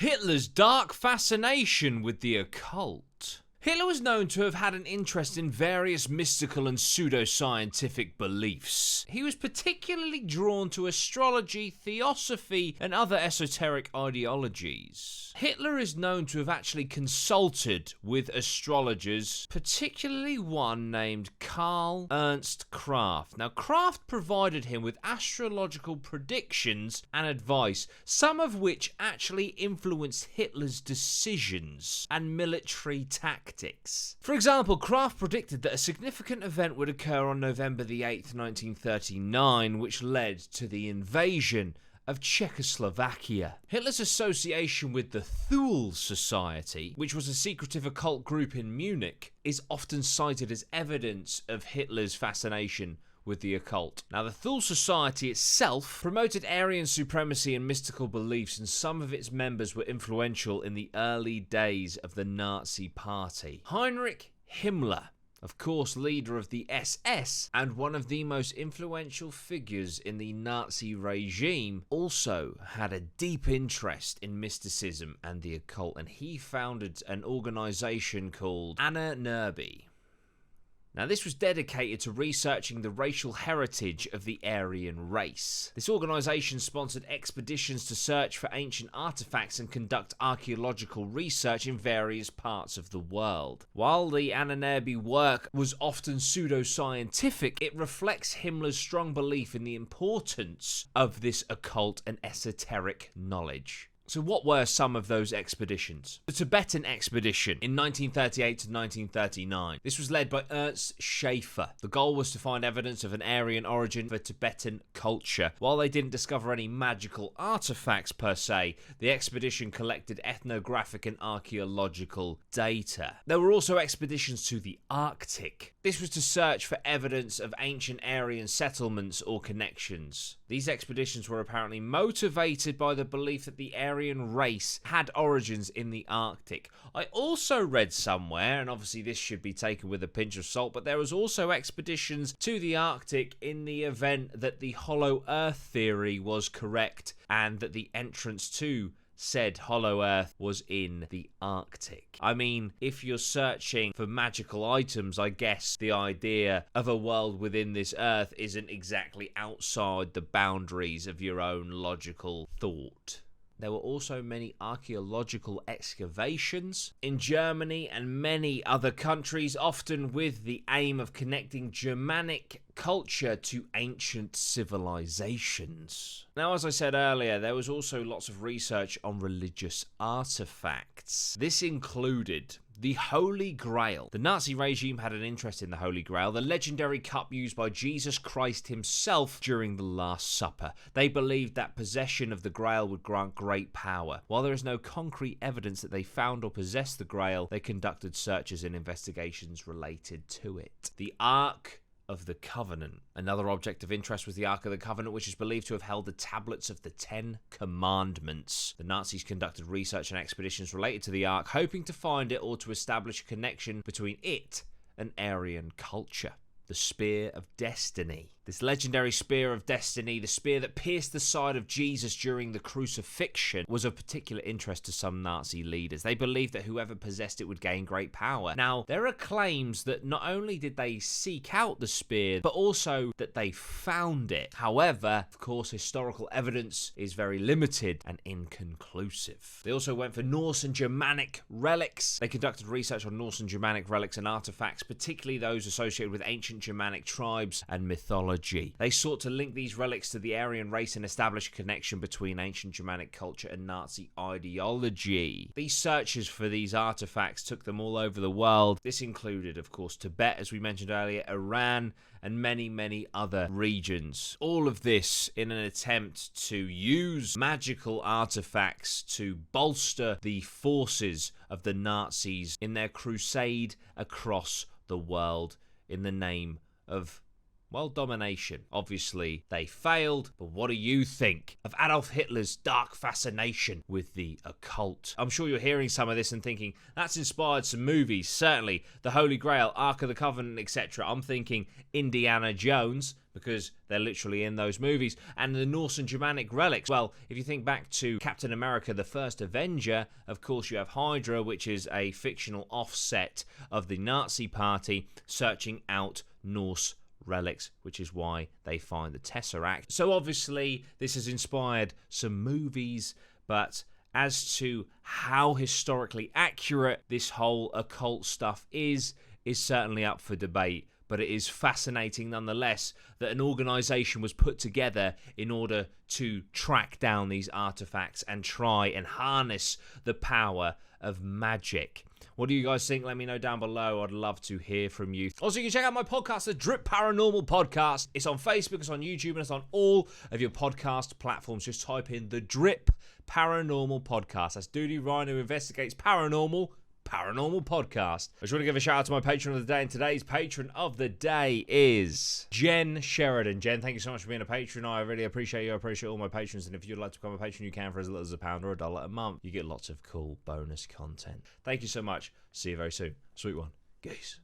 Hitler's dark fascination with the occult. Hitler was known to have had an interest in various mystical and pseudoscientific beliefs. He was particularly drawn to astrology, theosophy, and other esoteric ideologies. Hitler is known to have actually consulted with astrologers, particularly one named Karl Ernst Kraft. Now, Kraft provided him with astrological predictions and advice, some of which actually influenced Hitler's decisions and military tactics. For example, Kraft predicted that a significant event would occur on November the 8th, 1939, which led to the invasion of Czechoslovakia. Hitler's association with the Thule Society, which was a secretive occult group in Munich, is often cited as evidence of Hitler's fascination with the occult. Now, the Thule Society itself promoted Aryan supremacy and mystical beliefs, and some of its members were influential in the early days of the Nazi Party. Heinrich Himmler, of course, leader of the SS and one of the most influential figures in the Nazi regime, also had a deep interest in mysticism and the occult, and he founded an organization called Anna Nerbe. Now, this was dedicated to researching the racial heritage of the Aryan race. This organisation sponsored expeditions to search for ancient artifacts and conduct archaeological research in various parts of the world. While the Anna Nerbe work was often pseudoscientific, it reflects Himmler's strong belief in the importance of this occult and esoteric knowledge. So what were some of those expeditions? The Tibetan expedition in 1938 to 1939. This was led by Ernst Schaefer. The goal was to find evidence of an Aryan origin for Tibetan culture. While they didn't discover any magical artifacts per se, the expedition collected ethnographic and archaeological data. There were also expeditions to the Arctic. This was to search for evidence of ancient Aryan settlements or connections. These expeditions were apparently motivated by the belief that the Aryan race had origins in the Arctic. I also read somewhere, and obviously this should be taken with a pinch of salt, but there was also expeditions to the Arctic in the event that the Hollow Earth theory was correct and that the entrance to said Hollow Earth was in the Arctic. I mean, if you're searching for magical items, I guess the idea of a world within this Earth isn't exactly outside the boundaries of your own logical thought. There were also many archaeological excavations in Germany and many other countries, often with the aim of connecting Germanic culture to ancient civilizations. Now, as I said earlier, there was also lots of research on religious artifacts. This included the Holy Grail. The Nazi regime had an interest in the Holy Grail, the legendary cup used by Jesus Christ himself during the Last Supper. They believed that possession of the Grail would grant great power. While there is no concrete evidence that they found or possessed the Grail, they conducted searches and investigations related to it. The Ark of the Covenant. Another object of interest was the Ark of the Covenant, which is believed to have held the tablets of the Ten Commandments. The Nazis conducted research and expeditions related to the Ark, hoping to find it or to establish a connection between it and Aryan culture. The Spear of Destiny. This legendary Spear of Destiny, the spear that pierced the side of Jesus during the crucifixion, was of particular interest to some Nazi leaders. They believed that whoever possessed it would gain great power. Now, there are claims that not only did they seek out the spear, but also that they found it. However, of course, historical evidence is very limited and inconclusive. They also went for Norse and Germanic relics. They conducted research on Norse and Germanic relics and artifacts, particularly those associated with ancient Germanic tribes and mythology. They sought to link these relics to the Aryan race and establish a connection between ancient Germanic culture and Nazi ideology. These searches for these artifacts took them all over the world. This included, of course, Tibet, as we mentioned earlier, Iran, and many, many other regions. All of this in an attempt to use magical artifacts to bolster the forces of the Nazis in their crusade across the world in the name of, well, domination. Obviously, they failed, but what do you think of Adolf Hitler's dark fascination with the occult? I'm sure you're hearing some of this and thinking, that's inspired some movies, certainly. The Holy Grail, Ark of the Covenant, etc. I'm thinking Indiana Jones. because they're literally in those movies. And the Norse and Germanic relics, well, if you think back to Captain America, the First Avenger, of course you have Hydra, which is a fictional offset of the Nazi party searching out Norse relics, which is why they find the Tesseract. So obviously this has inspired some movies, but as to how historically accurate this whole occult stuff is certainly up for debate. But it is fascinating nonetheless that an organisation was put together in order to track down these artifacts and try and harness the power of magic. What do you guys think? Let me know down below. I'd love to hear from you. Also, you can check out my podcast, The Drip Paranormal Podcast. It's on Facebook, it's on YouTube, and it's on all of your podcast platforms. Just type in The Drip Paranormal Podcast. That's Duty Ryan, who investigates paranormal podcast. I just want to give a shout out to my patron of the day, and today's patron of the day is Jen Sheridan. Jen, thank you so much for being a patron. I really appreciate you. I appreciate all my patrons, and if you'd like to become a patron, you can for as little as £1 or $1 a month. You get lots of cool bonus content. Thank you so much. See you very soon. Sweet one. Geese.